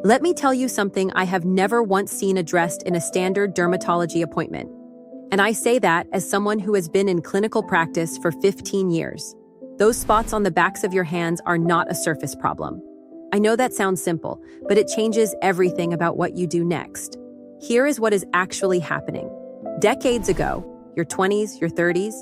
Let me tell you something I have never once seen addressed in a standard dermatology appointment. And I say that as someone who has been in clinical practice for 15 years. Those spots on the backs of your hands are not a surface problem. I know that sounds simple, but it changes everything about what you do next. Here is what is actually happening. Decades ago, your 20s, your 30s,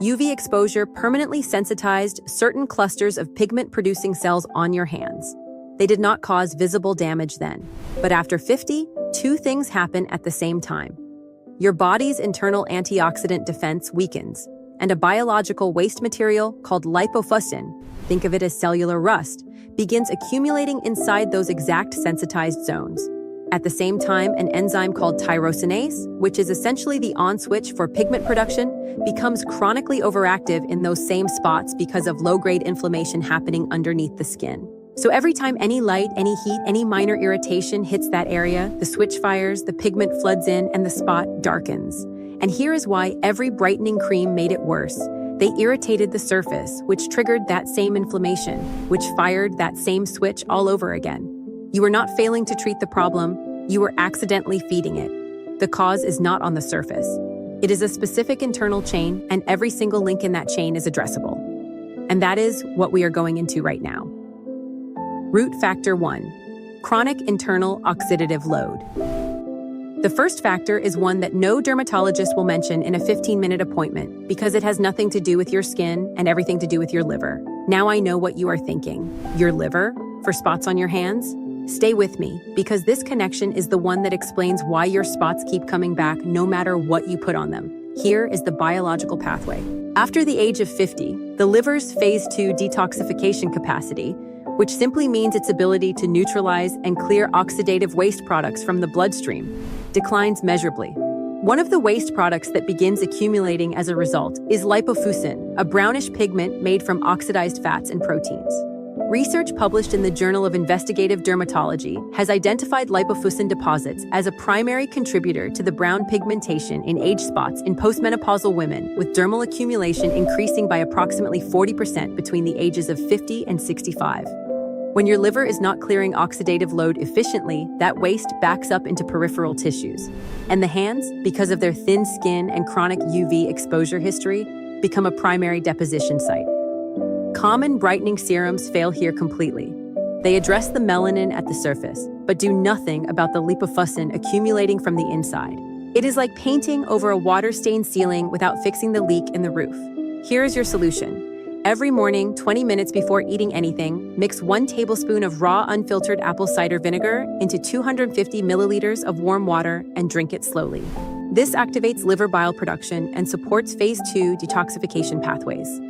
UV exposure permanently sensitized certain clusters of pigment-producing cells on your hands. They did not cause visible damage then. But after 50, two things happen at the same time. Your body's internal antioxidant defense weakens, and a biological waste material called lipofuscin, think of it as cellular rust, begins accumulating inside those exact sensitized zones. At the same time, an enzyme called tyrosinase, which is essentially the on switch for pigment production, becomes chronically overactive in those same spots because of low-grade inflammation happening underneath the skin. So every time any light, any heat, any minor irritation hits that area, the switch fires, the pigment floods in, and the spot darkens. And here is why every brightening cream made it worse. They irritated the surface, which triggered that same inflammation, which fired that same switch all over again. You were not failing to treat the problem, you were accidentally feeding it. The cause is not on the surface. It is a specific internal chain, and every single link in that chain is addressable. And that is what we are going into right now. Root Factor 1. Chronic internal oxidative load. The first factor is one that no dermatologist will mention in a 15-minute appointment because it has nothing to do with your skin and everything to do with your liver. Now I know what you are thinking. Your liver? For spots on your hands? Stay with me, because this connection is the one that explains why your spots keep coming back no matter what you put on them. Here is the biological pathway. After the age of 50, the liver's phase 2 detoxification capacity, which simply means its ability to neutralize and clear oxidative waste products from the bloodstream, declines measurably. One of the waste products that begins accumulating as a result is lipofuscin, a brownish pigment made from oxidized fats and proteins. Research published in the Journal of Investigative Dermatology has identified lipofuscin deposits as a primary contributor to the brown pigmentation in age spots in postmenopausal women, with dermal accumulation increasing by approximately 40% between the ages of 50 and 65. When your liver is not clearing oxidative load efficiently, that waste backs up into peripheral tissues. And the hands, because of their thin skin and chronic UV exposure history, become a primary deposition site. Common brightening serums fail here completely. They address the melanin at the surface, but do nothing about the lipofuscin accumulating from the inside. It is like painting over a water-stained ceiling without fixing the leak in the roof. Here is your solution. Every morning, 20 minutes before eating anything, mix 1 tablespoon of raw unfiltered apple cider vinegar into 250 milliliters of warm water and drink it slowly. This activates liver bile production and supports phase 2 detoxification pathways.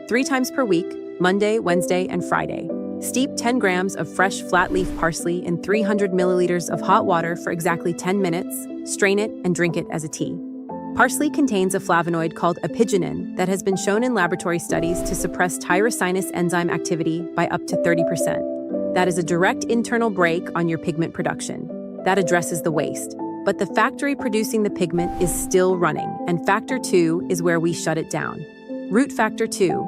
3 times per week, Monday, Wednesday, and Friday. Steep 10 grams of fresh flat-leaf parsley in 300 milliliters of hot water for exactly 10 minutes, strain it, and drink it as a tea. Parsley contains a flavonoid called apigenin that has been shown in laboratory studies to suppress tyrosinase enzyme activity by up to 30%. That is a direct internal brake on your pigment production. That addresses the waste. But the factory producing the pigment is still running, and factor 2 is where we shut it down. Root factor 2,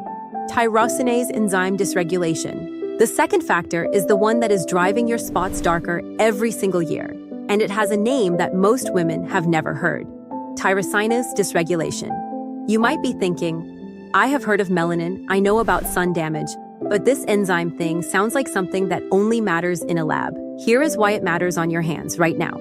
tyrosinase enzyme dysregulation. The second factor is the one that is driving your spots darker every single year, and it has a name that most women have never heard. Tyrosinase dysregulation. You might be thinking, I have heard of melanin, I know about sun damage, but this enzyme thing sounds like something that only matters in a lab. Here is why it matters on your hands right now.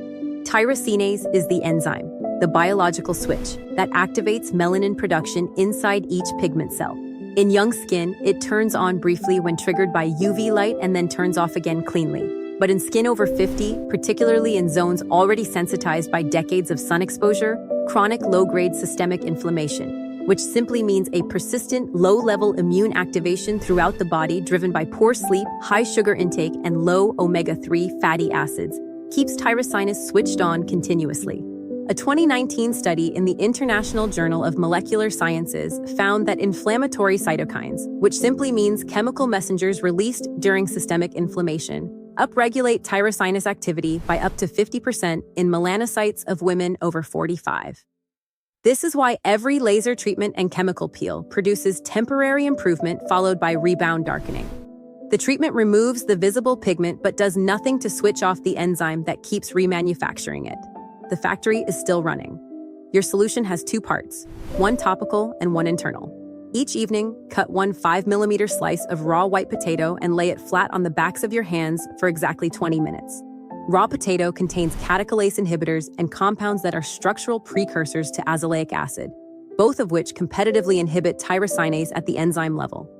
Tyrosinase is the enzyme, the biological switch that activates melanin production inside each pigment cell. In young skin, it turns on briefly when triggered by UV light and then turns off again cleanly. But in skin over 50, particularly in zones already sensitized by decades of sun exposure, chronic low-grade systemic inflammation, which simply means a persistent low-level immune activation throughout the body driven by poor sleep, high sugar intake, and low omega-3 fatty acids, keeps tyrosinase switched on continuously. A 2019 study in the International Journal of Molecular Sciences found that inflammatory cytokines, which simply means chemical messengers released during systemic inflammation, upregulate tyrosinase activity by up to 50% in melanocytes of women over 45. This is why every laser treatment and chemical peel produces temporary improvement followed by rebound darkening. The treatment removes the visible pigment but does nothing to switch off the enzyme that keeps remanufacturing it. The factory is still running. Your solution has two parts, one topical and one internal. Each evening, cut one 5mm slice of raw white potato and lay it flat on the backs of your hands for exactly 20 minutes. Raw potato contains catecholase inhibitors and compounds that are structural precursors to azelaic acid, both of which competitively inhibit tyrosinase at the enzyme level.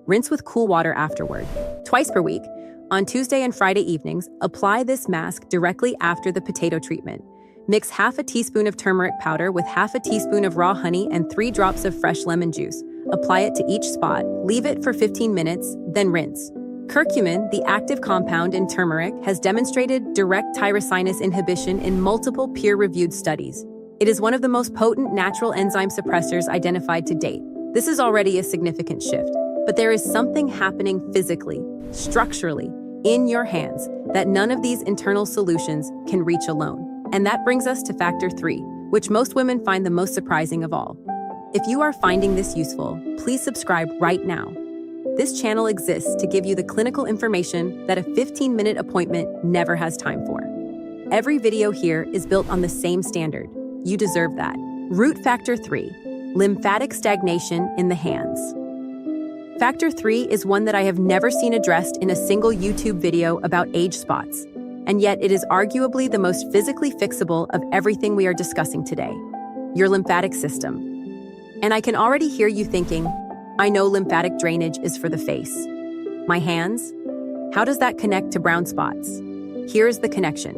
Rinse with cool water afterward. Twice per week, on Tuesday and Friday evenings, apply this mask directly after the potato treatment. Mix half a teaspoon of turmeric powder with half a teaspoon of raw honey and 3 drops of fresh lemon juice. Apply it to each spot, leave it for 15 minutes, then rinse. Curcumin, the active compound in turmeric, has demonstrated direct tyrosinase inhibition in multiple peer-reviewed studies. It is one of the most potent natural enzyme suppressors identified to date. This is already a significant shift, but there is something happening physically, structurally, in your hands that none of these internal solutions can reach alone. And that brings us to factor 3, which most women find the most surprising of all. If you are finding this useful, please subscribe right now. This channel exists to give you the clinical information that a 15-minute appointment never has time for. Every video here is built on the same standard. You deserve that. Root factor 3, lymphatic stagnation in the hands. Factor 3 is one that I have never seen addressed in a single YouTube video about age spots, and yet it is arguably the most physically fixable of everything we are discussing today, your lymphatic system. And I can already hear you thinking, I know lymphatic drainage is for the face. My hands? How does that connect to brown spots? Here's the connection.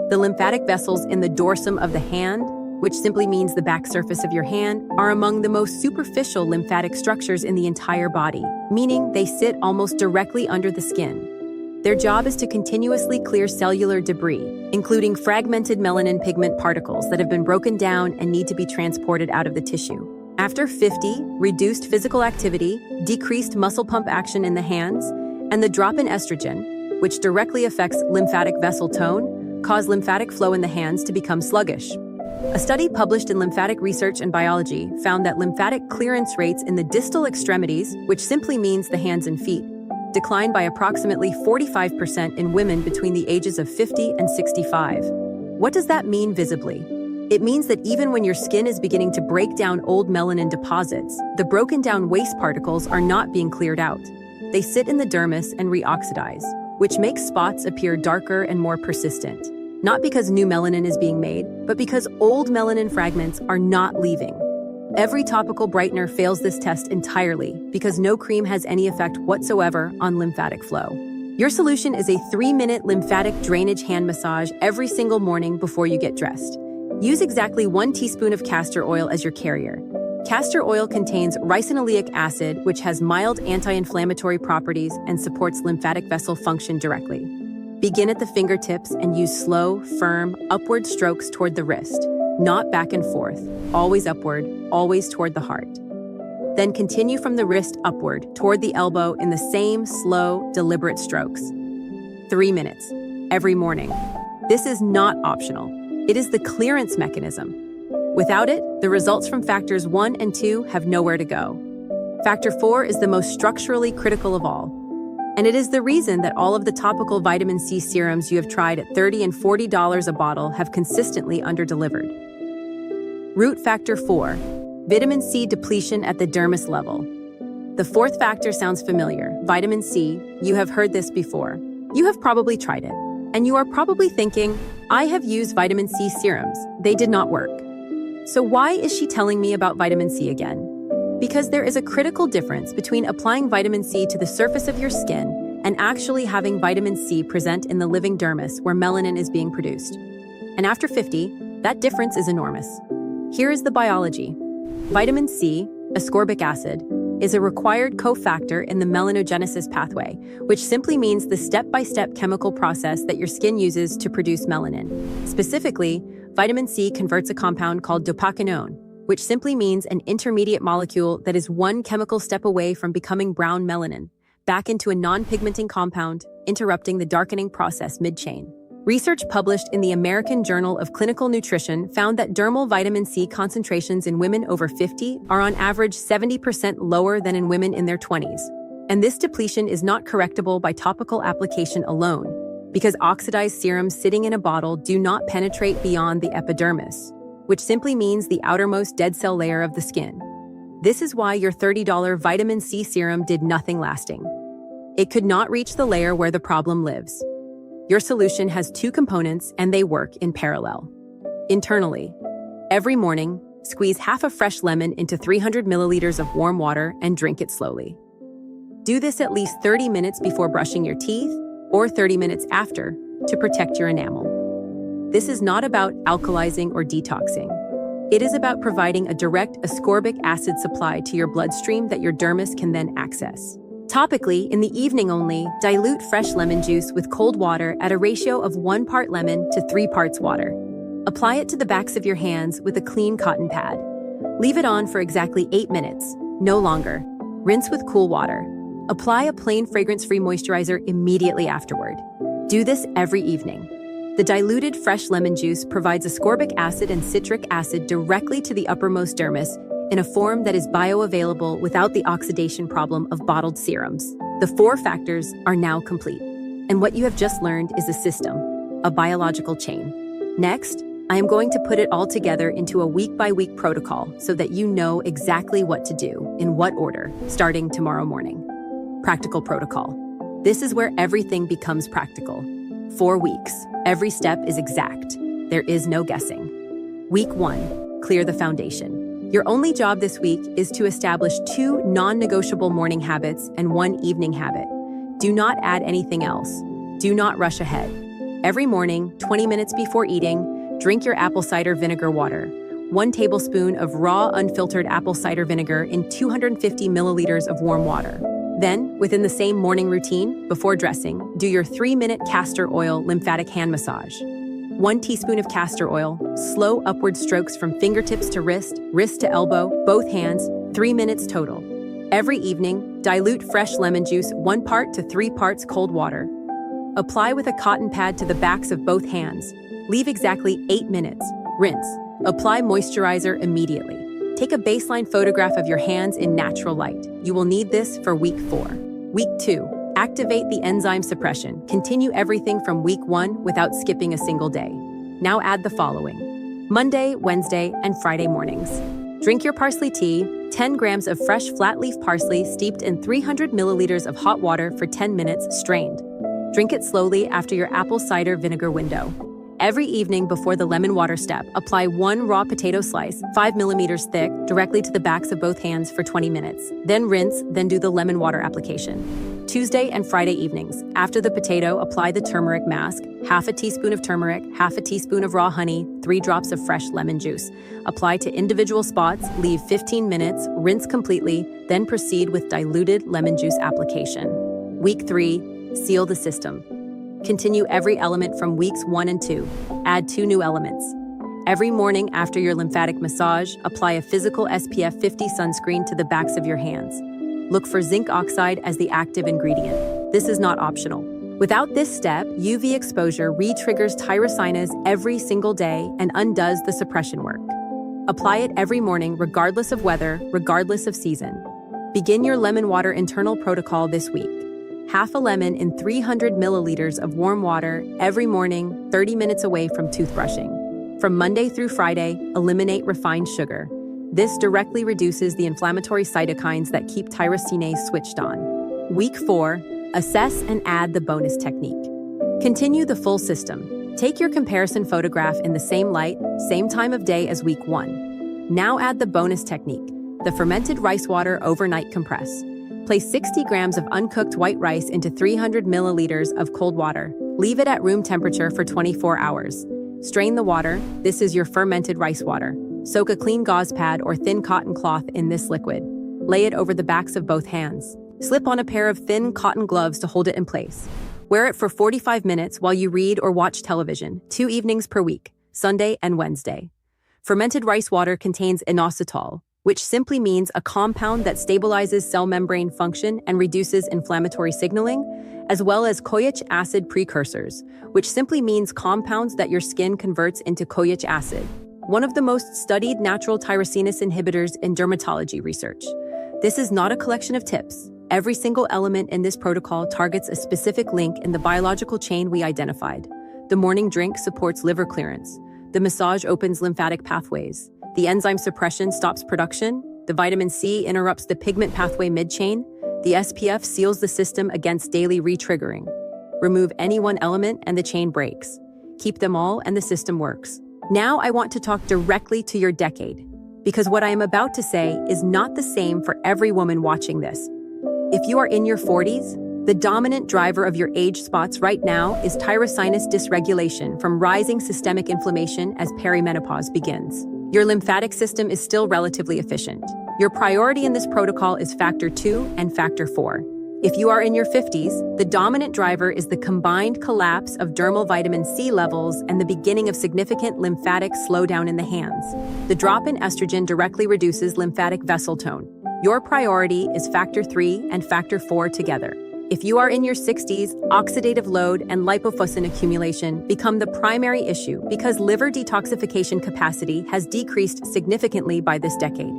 The lymphatic vessels in the dorsum of the hand, which simply means the back surface of your hand, are among the most superficial lymphatic structures in the entire body, meaning they sit almost directly under the skin. Their job is to continuously clear cellular debris, including fragmented melanin pigment particles that have been broken down and need to be transported out of the tissue. After 50, reduced physical activity, decreased muscle pump action in the hands, and the drop in estrogen, which directly affects lymphatic vessel tone, cause lymphatic flow in the hands to become sluggish. A study published in Lymphatic Research and Biology found that lymphatic clearance rates in the distal extremities, which simply means the hands and feet, declined by approximately 45% in women between the ages of 50 and 65. What does that mean visibly? It means that even when your skin is beginning to break down old melanin deposits, the broken down waste particles are not being cleared out. They sit in the dermis and reoxidize, which makes spots appear darker and more persistent. Not because new melanin is being made, but because old melanin fragments are not leaving. Every topical brightener fails this test entirely because no cream has any effect whatsoever on lymphatic flow. Your solution is a 3-minute lymphatic drainage hand massage every single morning before you get dressed. Use exactly 1 teaspoon of castor oil as your carrier. Castor oil contains ricinoleic acid, which has mild anti-inflammatory properties and supports lymphatic vessel function directly. Begin at the fingertips and use slow, firm, upward strokes toward the wrist, not back and forth, always upward, always toward the heart. Then continue from the wrist upward toward the elbow in the same slow, deliberate strokes. 3 minutes, every morning. This is not optional. It is the clearance mechanism. Without it, the results from factors 1 and 2 have nowhere to go. Factor 4 is the most structurally critical of all. And it is the reason that all of the topical vitamin C serums you have tried at $30 and $40 a bottle have consistently underdelivered. Root factor 4, vitamin C depletion at the dermis level. The 4th factor sounds familiar, vitamin C. You have heard this before. You have probably tried it. And you are probably thinking, I have used vitamin C serums. They did not work. So why is she telling me about vitamin C again? Because there is a critical difference between applying vitamin C to the surface of your skin and actually having vitamin C present in the living dermis where melanin is being produced. And after 50, that difference is enormous. Here is the biology. Vitamin C, ascorbic acid, is a required cofactor in the melanogenesis pathway, which simply means the step-by-step chemical process that your skin uses to produce melanin. Specifically, vitamin C converts a compound called dopaquinone, which simply means an intermediate molecule that is 1 chemical step away from becoming brown melanin, back into a non-pigmenting compound, interrupting the darkening process mid-chain. Research published in the American Journal of Clinical Nutrition found that dermal vitamin C concentrations in women over 50 are on average 70% lower than in women in their 20s. And this depletion is not correctable by topical application alone, because oxidized serums sitting in a bottle do not penetrate beyond the epidermis, which simply means the outermost dead cell layer of the skin. This is why your $30 vitamin C serum did nothing lasting. It could not reach the layer where the problem lives. Your solution has two components and they work in parallel. Internally, every morning, squeeze half a fresh lemon into 300 milliliters of warm water and drink it slowly. Do this at least 30 minutes before brushing your teeth or 30 minutes after to protect your enamel. This is not about alkalizing or detoxing. It is about providing a direct ascorbic acid supply to your bloodstream that your dermis can then access. Topically, in the evening only, dilute fresh lemon juice with cold water at a ratio of 1 part lemon to 3 parts water. Apply it to the backs of your hands with a clean cotton pad. Leave it on for exactly 8 minutes, no longer. Rinse with cool water. Apply a plain fragrance-free moisturizer immediately afterward. Do this every evening. The diluted fresh lemon juice provides ascorbic acid and citric acid directly to the uppermost dermis in a form that is bioavailable without the oxidation problem of bottled serums. The 4 factors are now complete. And what you have just learned is a system, a biological chain. Next, I am going to put it all together into a week-by-week protocol so that you know exactly what to do, in what order, starting tomorrow morning. Practical protocol. This is where everything becomes practical. 4 weeks. Every step is exact. There is no guessing. Week 1. Clear the foundation. Your only job this week is to establish 2 non-negotiable morning habits and 1 evening habit. Do not add anything else. Do not rush ahead. Every morning, 20 minutes before eating, drink your apple cider vinegar water. 1 tablespoon of raw, unfiltered apple cider vinegar in 250 milliliters of warm water. Then, within the same morning routine, before dressing, do your 3-minute castor oil lymphatic hand massage. 1 teaspoon of castor oil, slow upward strokes from fingertips to wrist, wrist to elbow, both hands, 3 minutes total. Every evening, dilute fresh lemon juice 1 part to 3 parts cold water. Apply with a cotton pad to the backs of both hands. Leave exactly 8 minutes. Rinse. Apply moisturizer immediately. Take a baseline photograph of your hands in natural light. You will need this for week 4. Week 2. Activate the enzyme suppression. Continue everything from week 1 without skipping a single day. Now add the following. Monday, Wednesday, and Friday mornings. Drink your parsley tea, 10 grams of fresh flat leaf parsley steeped in 300 milliliters of hot water for 10 minutes, strained. Drink it slowly after your apple cider vinegar window. Every evening before the lemon water step, apply 1 raw potato slice, 5 millimeters thick, directly to the backs of both hands for 20 minutes. Then rinse, then do the lemon water application. Tuesday and Friday evenings. After the potato, apply the turmeric mask, half a teaspoon of turmeric, half a teaspoon of raw honey, 3 drops of fresh lemon juice. Apply to individual spots, leave 15 minutes, rinse completely, then proceed with diluted lemon juice application. Week 3, seal the system. Continue every element from weeks 1 and 2. Add 2 new elements. Every morning after your lymphatic massage, apply a physical SPF 50 sunscreen to the backs of your hands. Look for zinc oxide as the active ingredient. This is not optional. Without this step, UV exposure re-triggers tyrosinase every single day and undoes the suppression work. Apply it every morning regardless of weather, regardless of season. Begin your lemon water internal protocol this week. Half a lemon in 300 milliliters of warm water every morning, 30 minutes away from toothbrushing. From Monday through Friday, eliminate refined sugar. This directly reduces the inflammatory cytokines that keep tyrosinase switched on. Week 4, assess and add the bonus technique. Continue the full system. Take your comparison photograph in the same light, same time of day as week 1. Now add the bonus technique, the fermented rice water overnight compress. Place 60 grams of uncooked white rice into 300 milliliters of cold water. Leave it at room temperature for 24 hours. Strain the water. This is your fermented rice water. Soak a clean gauze pad or thin cotton cloth in this liquid. Lay it over the backs of both hands. Slip on a pair of thin cotton gloves to hold it in place. Wear it for 45 minutes while you read or watch television, 2 evenings per week, Sunday and Wednesday. Fermented rice water contains inositol, which simply means a compound that stabilizes cell membrane function and reduces inflammatory signaling, as well as koyic acid precursors, which simply means compounds that your skin converts into koyic acid, one of the most studied natural tyrosinase inhibitors in dermatology research. This is not a collection of tips. Every single element in this protocol targets a specific link in the biological chain we identified. The morning drink supports liver clearance. The massage opens lymphatic pathways. The enzyme suppression stops production. The vitamin C interrupts the pigment pathway mid-chain. The SPF seals the system against daily re-triggering. Remove any one element and the chain breaks. Keep them all and the system works. Now I want to talk directly to your decade, because what I am about to say is not the same for every woman watching this. If you are in your 40s, the dominant driver of your age spots right now is tyrosinase dysregulation from rising systemic inflammation as perimenopause begins. Your lymphatic system is still relatively efficient. Your priority in this protocol is factor 2 and factor 4. If you are in your 50s, the dominant driver is the combined collapse of dermal vitamin C levels and the beginning of significant lymphatic slowdown in the hands. The drop in estrogen directly reduces lymphatic vessel tone. Your priority is factor 3 and factor 4 together. If you are in your 60s, oxidative load and lipofuscin accumulation become the primary issue because liver detoxification capacity has decreased significantly by this decade.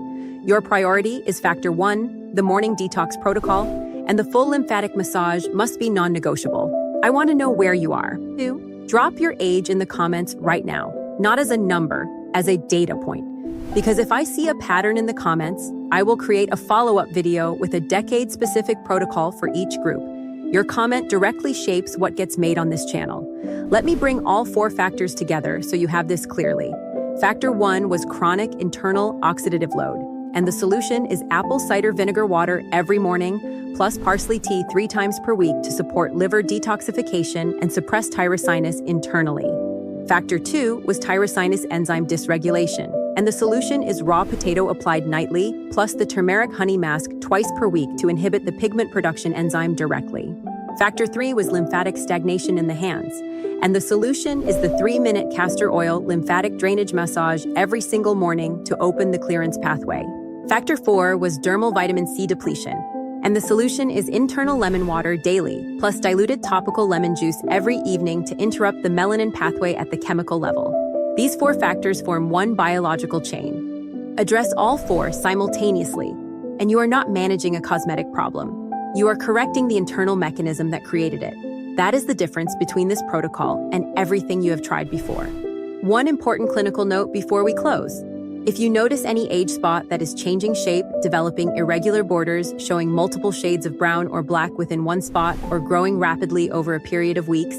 Your priority is factor 1, the morning detox protocol, and the full lymphatic massage must be non-negotiable. I want to know where you are. 2. Drop your age in the comments right now, not as a number, as a data point. Because if I see a pattern in the comments, I will create a follow-up video with a decade-specific protocol for each group. Your comment directly shapes what gets made on this channel. Let me bring all 4 factors together so you have this clearly. Factor 1 was chronic internal oxidative load, and the solution is apple cider vinegar water every morning, plus parsley tea 3 times per week to support liver detoxification and suppress tyrosinase internally. Factor 2 was tyrosinase enzyme dysregulation, and the solution is raw potato applied nightly, plus the turmeric honey mask twice per week to inhibit the pigment production enzyme directly. Factor 3 was lymphatic stagnation in the hands, and the solution is the 3-minute castor oil lymphatic drainage massage every single morning to open the clearance pathway. Factor 4 was dermal vitamin C depletion, and the solution is internal lemon water daily, plus diluted topical lemon juice every evening to interrupt the melanin pathway at the chemical level. These 4 factors form one biological chain. Address all 4 simultaneously, and you are not managing a cosmetic problem. You are correcting the internal mechanism that created it. That is the difference between this protocol and everything you have tried before. One important clinical note before we close. If you notice any age spot that is changing shape, developing irregular borders, showing multiple shades of brown or black within one spot, or growing rapidly over a period of weeks,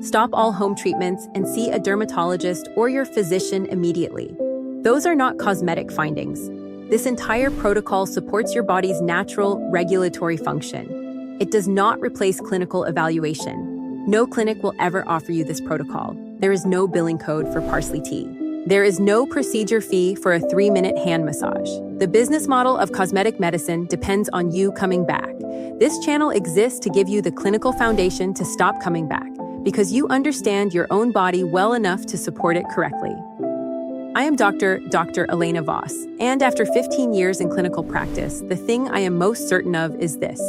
stop all home treatments and see a dermatologist or your physician immediately. Those are not cosmetic findings. This entire protocol supports your body's natural regulatory function. It does not replace clinical evaluation. No clinic will ever offer you this protocol. There is no billing code for parsley tea. There is no procedure fee for a 3-minute hand massage. The business model of cosmetic medicine depends on you coming back. This channel exists to give you the clinical foundation to stop coming back, because you understand your own body well enough to support it correctly. I am Dr. Elena Voss, and after 15 years in clinical practice, the thing I am most certain of is this.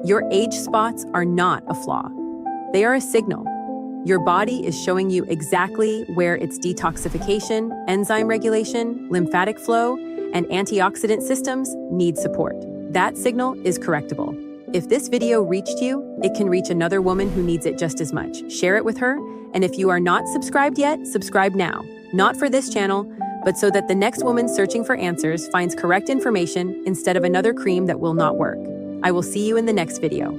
Your age spots are not a flaw. They are a signal. Your body is showing you exactly where its detoxification, enzyme regulation, lymphatic flow, and antioxidant systems need support. That signal is correctable. If this video reached you, it can reach another woman who needs it just as much. Share it with her, and if you are not subscribed yet, subscribe now. Not for this channel, but so that the next woman searching for answers finds correct information instead of another cream that will not work. I will see you in the next video.